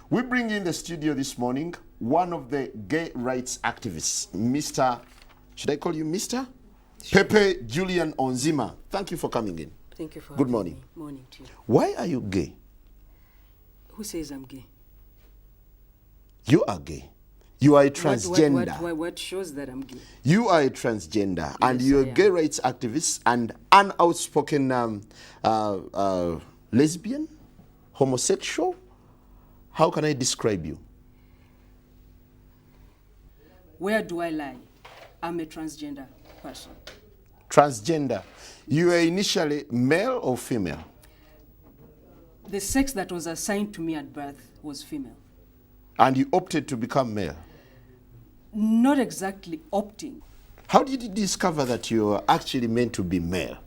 We bring in the studio this morning one of the gay rights activists, Mr. Should I call you Mr? Sure. Pepe Julian Onzima. Thank you for coming in. Thank you for Good having morning. me. Morning to you. Why are you gay? Who says I'm gay? You are gay. You are a transgender. What shows that I'm gay? You are a transgender, Yes, and you're a I am. gay rights activist and an outspoken lesbian, homosexual. How can I describe you? Where do I lie? I'm a transgender person. Transgender. You were initially male or female? The sex that was assigned to me at birth was female. And you opted to become male? Not exactly opting. How did you discover that you were actually meant to be male?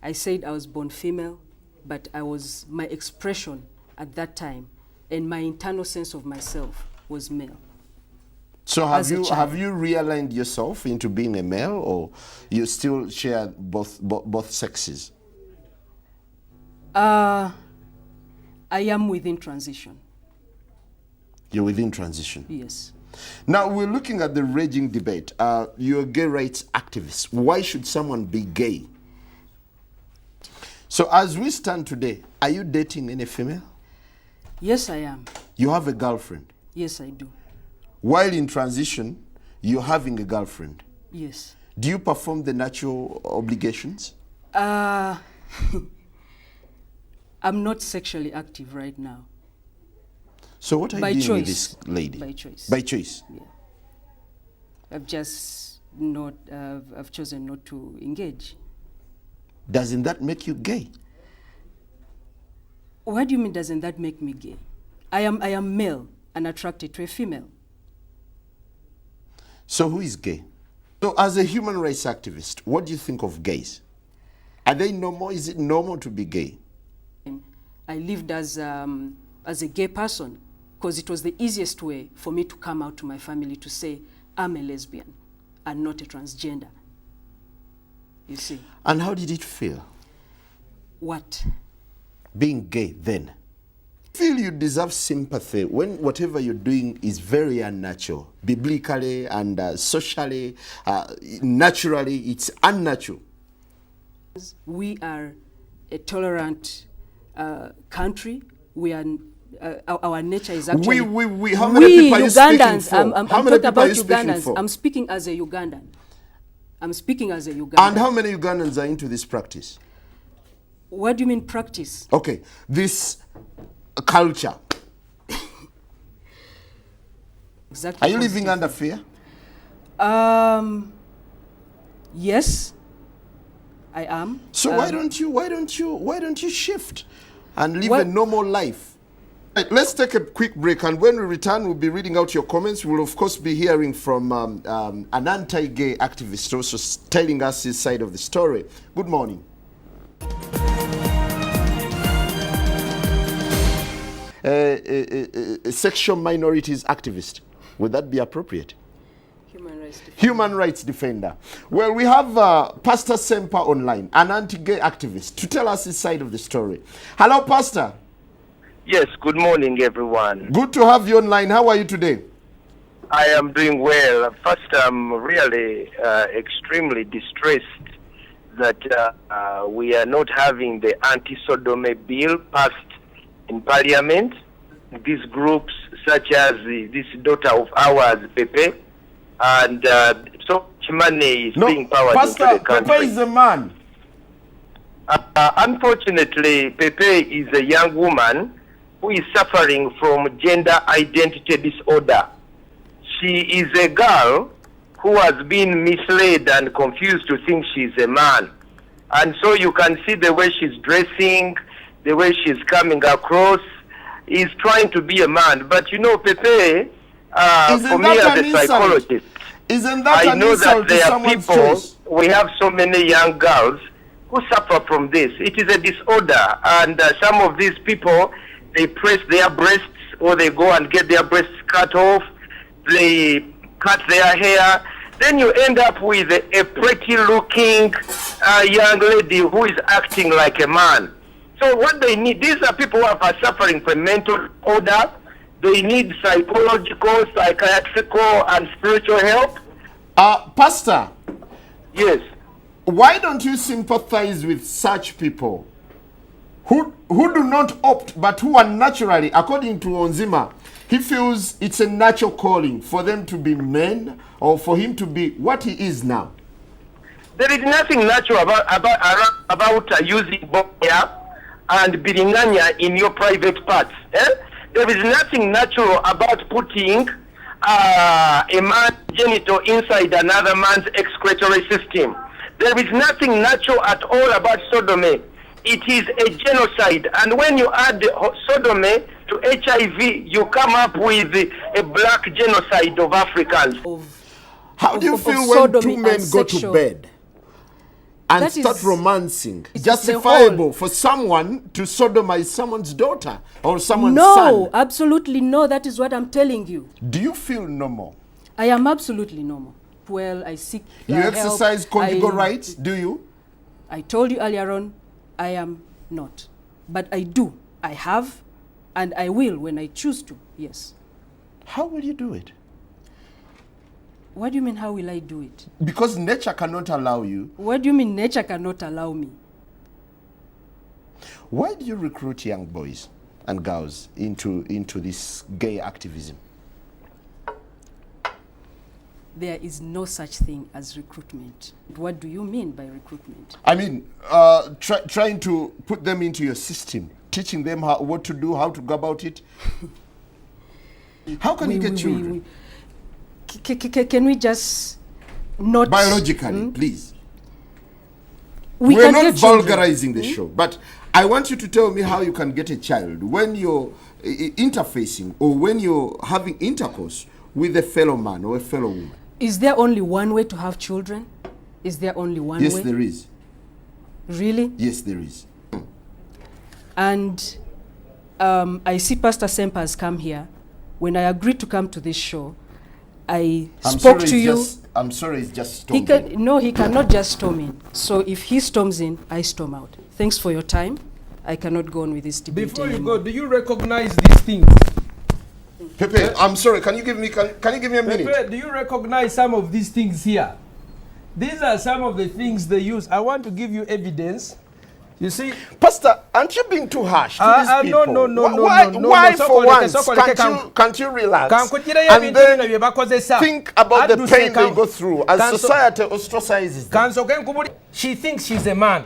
I said I was born female, but my expression at that time and my internal sense of myself was male. So As a child. have you realigned yourself into being a male, or you still share both sexes? I am within transition. You're within transition. Yes. Now we're looking at the raging debate. You're a gay rights activist. Why should someone be gay? So as we stand today, are you dating any female? Yes, I am. You have a girlfriend. Yes, I do. While in transition, you're having a girlfriend. Yes. Do you perform the natural obligations? I'm not sexually active right now. So what are By you doing with choice. this lady? By choice. By choice. Yeah. I've just not, I've chosen not to engage. Doesn't that make you gay? What do you mean, doesn't that make me gay? I am male and attracted to a female. So who is gay? So as a human rights activist, what do you think of gays? Are they normal? Is it normal to be gay? I lived as a gay person because it was the easiest way for me to come out to my family to say I'm a lesbian and not a transgender. You see. And how did it feel, What? being gay then? Feel you deserve sympathy when whatever you're doing is very unnatural, biblically and socially, naturally, it's unnatural. We are a tolerant country. We are. Our nature is actually. We. How many people are you speaking for? I'm How many talking people about are you speaking Ugandans. for? I'm speaking as a Ugandan. I'm speaking as a Ugandan. And how many Ugandans are into this practice? What do you mean practice? Okay, this culture. Exactly. Are you living under fear? Yes, I am. So why don't you shift and live a What- normal life? Right, let's take a quick break, and when we return, we'll be reading out your comments. We'll of course be hearing from an anti-gay activist also telling us his side of the story. Good morning. A sexual minorities activist, would that be appropriate? Human rights defender. Human rights defender. Well, we have Pastor Semper online, an anti-gay activist, to tell us his side of the story. Hello, Pastor. Yes, good morning, everyone. Good to have you online. How are you today? I am doing well. First, I'm really extremely distressed that we are not having the anti-sodomy bill passed in Parliament. These groups, such as this daughter of ours, Pepe, and so much money is being powered Pastor, into the country. Pepe is a man. Unfortunately, Pepe is a young woman who is suffering from gender identity disorder. She is a girl who has been misled and confused to think she's a man. And so you can see the way she's dressing, the way she's coming across, is trying to be a man. But you know, Pepe, for me as a psychologist, Isn't that I an know insult that to there are someone's people, choice? we have so many young girls who suffer from this. It is a disorder, and some of these people, they press their breasts, or they go and get their breasts cut off, they cut their hair, then you end up with a pretty looking young lady who is acting like a man. So what they need, these are people who are suffering from mental disorder. They need psychological, psychiatrical, and spiritual help. Pastor, Yes. why don't you sympathize with such people who do not opt, but who are naturally, according to Onzima, he feels it's a natural calling for them to be men, or for him to be what he is now? There is nothing natural about using boya and biringanya in your private parts. There is nothing natural about putting a man's genital inside another man's excretory system. There is nothing natural at all about sodomy. It is a genocide, and when you add sodomy to HIV, you come up with a black genocide of Africans. How do you feel when two men go to bed and start romancing? Justifiable for someone to sodomize someone's daughter or someone's son? No, absolutely no. That is what I'm telling you. Do you feel normal? I am absolutely normal. Well, I seek You exercise conjugal rights, do you? I told you earlier on, I am not. But I do. I have, and I will when I choose to, yes. How will you do it? What do you mean, how will I do it? Because nature cannot allow you. What do you mean nature cannot allow me? Why do you recruit young boys and girls into this gay activism? There is no such thing as recruitment. What do you mean by recruitment? I mean, trying to put them into your system, teaching them what to do, how to go about it. How can you get children? Can we just not... Biologically, please. We're not vulgarizing the show, but I want you to tell me how you can get a child when you're interfacing or when you're having intercourse with a fellow man or a fellow woman. Is there only one way to have children? Is there only one way? Yes, there is. Really? Yes, there is. And I see Pastor Semper has come here. When I agreed to come to this show, I spoke to you. I'm sorry, it's just storming. No, he cannot just storm in. So if he storms in, I storm out. Thanks for your time. I cannot go on with this debate Before you anymore. go, do you recognize these things? Pepe, I'm sorry. Can you give me a minute? Pepe, do you recognize some of these things here? These are some of the things they use. I want to give you evidence. You see, Pastor, aren't you being too harsh to these people? Why for once can't you relax and then think about the pain they go through as society ostracizes them? She thinks she's a man,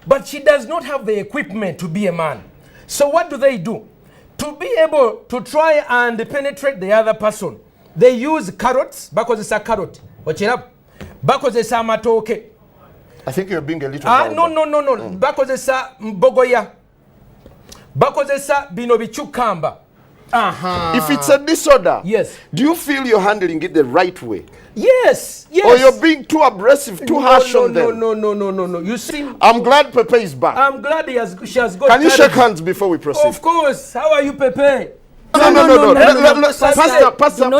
but she does not have the equipment to be a man. So what do? To be able to try and penetrate the other person, they use carrots, because it's a carrot. Watch it up. Because it's a matoke. I think you're being a little vulgar. No. Bakozesa mbogoya. Bakozesa bino bichukamba. If it's a disorder, yes. Do you feel you're handling it the right way? Yes. Or you're being too aggressive, too harsh on them? No. You see, I'm glad Pepe is back. I'm glad she has got. Can you shake hands before we proceed? Of course. How are you, Pepe? No. Pastor,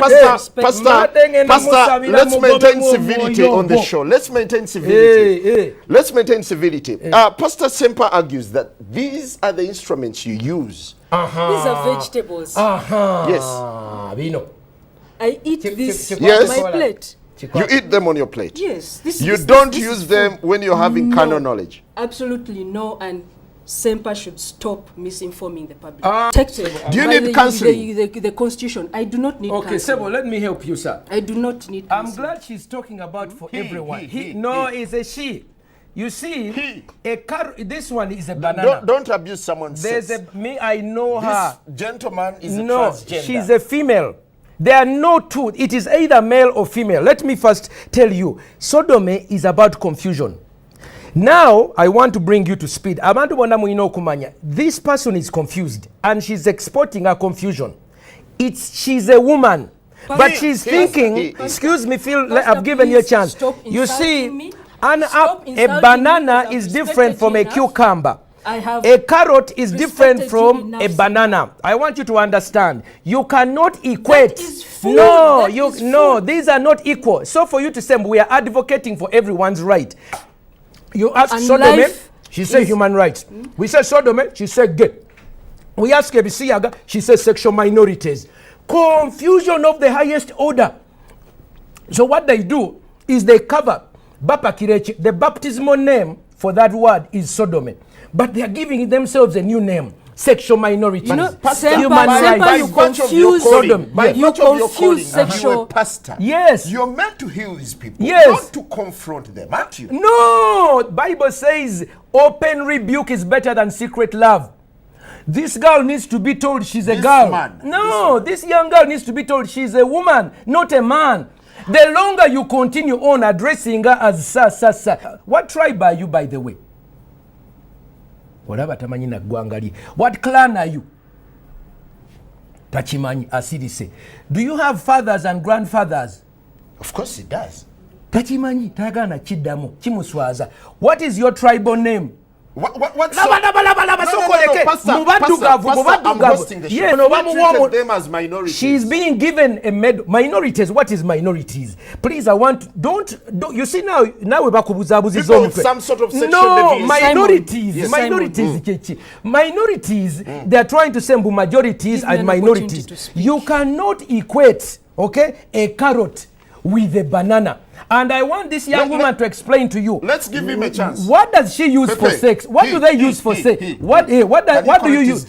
let's maintain civility on the show. Let's maintain civility. Let's maintain civility. Pastor Semper argues that these are the instruments you use. These are vegetables. Yes. I eat this on my plate. You eat them on your plate. Yes. You don't use them when you're having carnal knowledge. Absolutely no, and Semper should stop misinforming the public. Do you need counseling? The Constitution. I do not need counseling. Okay, Sebo, let me help you, sir. I do not need counseling. I'm glad she's talking about for everyone. It's a she. You see, this one is a banana. Don't abuse someone's sex. I know her. This gentleman is a transgender. She's a female. There are no two. It is either male or female. Let me first tell you, sodomy is about confusion. Now, I want to bring you to speed. This person is confused, and she's exporting her confusion. She's a woman, but she's thinking, excuse me, Phil, I've given you a chance. You see, a banana is different from a cucumber. A carrot is different from a banana. I want you to understand. You cannot equate. No, these are not equal. So for you to say we are advocating for everyone's right. You ask sodomy, she said human rights. We say sodomy, she said gay. We ask Ebisiyaga, she says sexual minorities. Confusion of the highest order. So what they do is they cover Bapa Kirechi. The baptismal name for that word is sodomy. But they are giving themselves a new name. Sexual minorities. You know, human rights. you confuse Sodom. By you virtue of your calling, confuse you're a sexual. pastor. Yes. You're meant to heal these people, Yes. not to confront them, aren't you? No, Bible says open rebuke is better than secret love. This girl needs to be told she's a This girl. man, No, this young girl needs to be told she's a woman, not a man. The longer you continue on addressing her as sir. What tribe are you, by the way? What clan are you? Tachimanyi asirise. Do you have fathers and grandfathers? Of course it does. Tachimanyi tagana chidamu chimuswaza. What is your tribal name? What's Pastor, I'm hosting the show. Yeah, You treated them as minorities. she's being given a minorities. What is minorities? Please, I want don't you see now we bakubuzabuzi People with some sort of sexual no deviation. minorities. Yes. Minorities. They are trying to say majorities Give me and an minorities. opportunity to speak. You cannot equate a carrot with a banana. And I want this young woman to explain to you. Let's give him a chance. What does she use for sex? What do they use for sex? What do you use?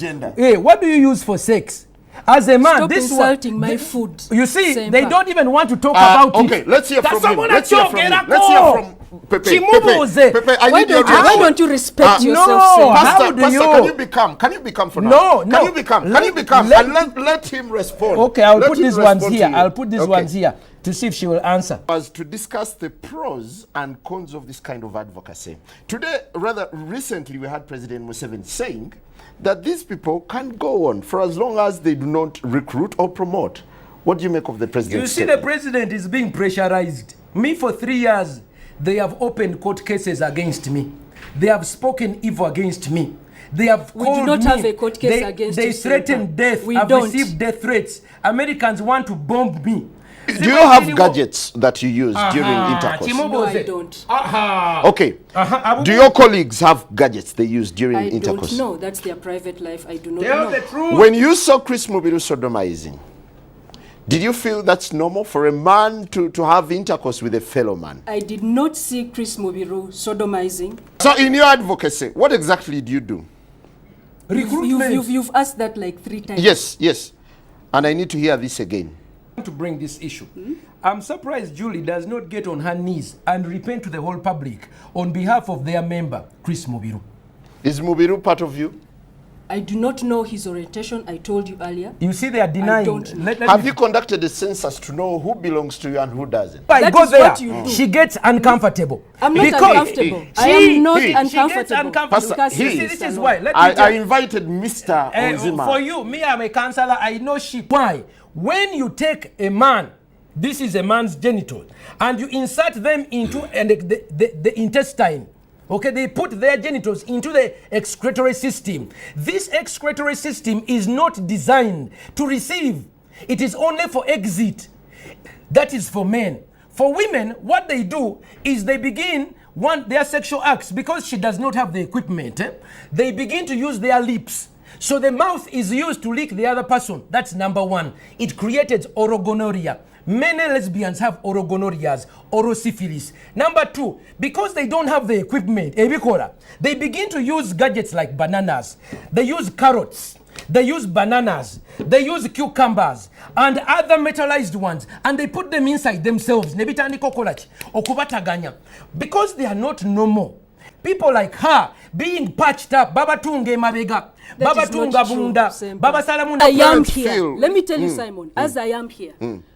What do you use for sex? As a man, Stop this insulting my food. You see, Same they part. don't even want to talk about it. Okay, let's hear from him. Let's hear from Pepe. Pepe, I need your Why don't you respect yourself? no. Sir? How do Pastor, you? can you become for now? No. Can you become? Let him respond. Okay, I'll Let put him these ones respond here. to you. I'll put these Okay. ones here to see if she will answer. Was to discuss the pros and cons of this kind of advocacy. Today, rather recently, we had President Museveni saying that these people can go on for as long as they do not recruit or promote. What do you make of the president? You see, the president is being pressurized. Me, for 3 years, they have opened court cases against me. They have spoken evil against me. They have We called do not me. have a court case against They you, threaten Senator. death. We I've don't. received death threats. Americans want to bomb me. Do you have gadgets that you use during intercourse? No, I don't. Okay. Do your colleagues have gadgets they use during I intercourse? don't know. That's their private life. I do not Tell know. the truth. When you saw Chris Mubiru sodomizing, did you feel that's normal for a man to have intercourse with a fellow man? I did not see Chris Mubiru sodomizing. So in your advocacy, what exactly do you do? Recruitment. You've asked that like 3 times. Yes. And I need to hear this again. To bring this issue. I'm surprised Julie does not get on her knees and repent to the whole public on behalf of their member, Chris Mubiru. Is Mubiru part of you? I do not know his orientation. I told you earlier. You see, they are denying. don't know. Have you conducted a census to know who belongs to you and who doesn't? I That go is there, what you do. she gets uncomfortable. I'm not Because uncomfortable. I am not she gets uncomfortable. uncomfortable. Pastor, Because he- yes, This yes, is I why. know. Let me I tell you. invited Mr. Onzima. For you, me, I'm a counselor. I know she. Why? When you take a man, this is a man's genital, and you insert them into the intestine. Okay, they put their genitals into the excretory system. This excretory system is not designed to receive. It is only for exit. That is for men. For women, what they do is they begin their sexual acts because she does not have the equipment. They begin to use their lips. So the mouth is used to lick the other person. That's number one. It created orogonorrhea. Many lesbians have orogonorrheas, orosyphilis. Number two, because they don't have the equipment, they begin to use gadgets like bananas. They use carrots. They use bananas. They use cucumbers and other metallized ones, and they put them inside themselves. Because they are not normal. People like her being patched up, Baba Tunge Mabega, That Baba is not Tunga true, Bunda, Sempa. Baba Salamunda. I am parents here. feel- Let me tell you, Simon, as I am here,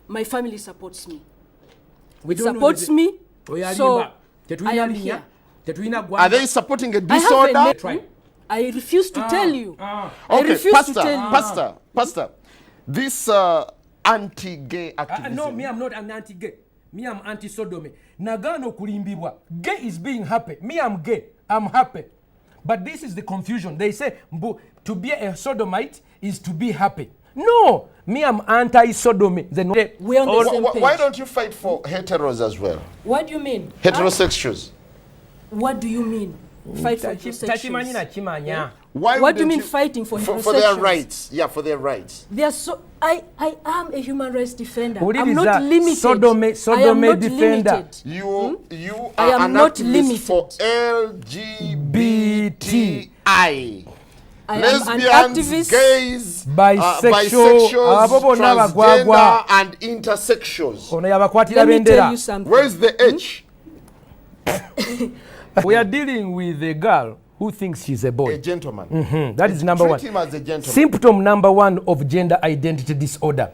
my family supports me. We don't know Supports the- me. Oya So Limba. Tetuina I am Linya. here. Tetuina Gwanda. Are they supporting a I have disorder? a Try. I refuse to tell you. I Okay, refuse Pastor, to tell you. Pastor, this anti-gay activism. No, me, I'm not an anti-gay. Me, I'm anti-sodomy. Nagano kulimbibwa. Gay is being happy. Me, I'm gay. I'm happy. But this is the confusion. They say to be a sodomite is to be happy. No, me, I'm anti-sodomy. Then We're on the same page. Why don't you fight for heteros as well? What do you mean? Heterosexuals. What do you mean? fight for heterosexuals. Why What do you wouldn't mean fighting for heterosexuals? For their rights. Yeah, for their rights. They are so. I am a human rights defender. What I'm is not that? limited. Sodome I am not defender. limited. You I are am an not activist limited. for LGBTI. I am an Lesbians, activist. gays, Bisexual, transgender, and intersexuals. Let me tell you something. Where's the H? We are dealing with a girl who thinks she's a boy. A gentleman. That is number one. Treat him as a gentleman. Symptom number one of gender identity disorder.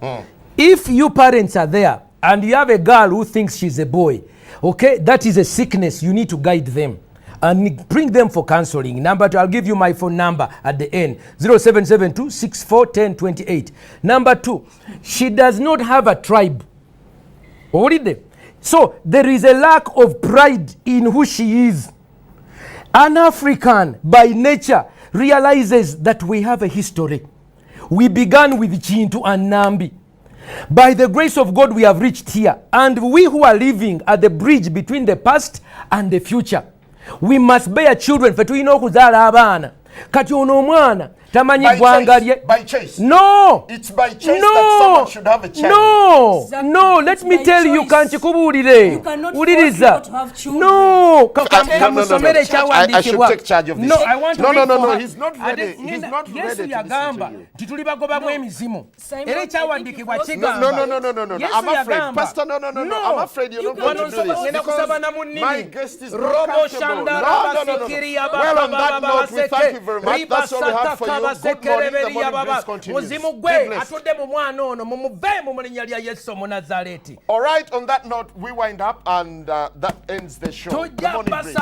If you parents are there and you have a girl who thinks she's a boy, okay, that is a sickness. You need to guide them and bring them for counseling. Number two, I'll give you my phone number at the end, 0772-641028. Number two, she does not have a tribe. So there is a lack of pride in who she is. An African by nature realizes that we have a history. We began with Chintu and Nambi. By the grace of God, we have reached here. And we who are living at the bridge between the past and the future, we must bear children. Fetuino kuzala abana. Kati ono mwana. Tamanyi gwanga lye. By choice. No. It's by choice that someone should have a child. No. Exactly. No. Let me tell you, kanchikubulire. You cannot force people to have children. No. I should take charge of this. No, I want to read for her. He's not ready. He's not ready to listen to you. Tituli bagobamu emizimu. Era ekyawandiikibwa No. I'm afraid. Pastor, no. I'm afraid you're not going to do this. Because my guest is not comfortable. No. Well, on that note, we thank you very much. That's all we have for you. Good morning. The morning grace continues. Be blessed. All right, on that note, we wind up and that ends the show. The morning grace.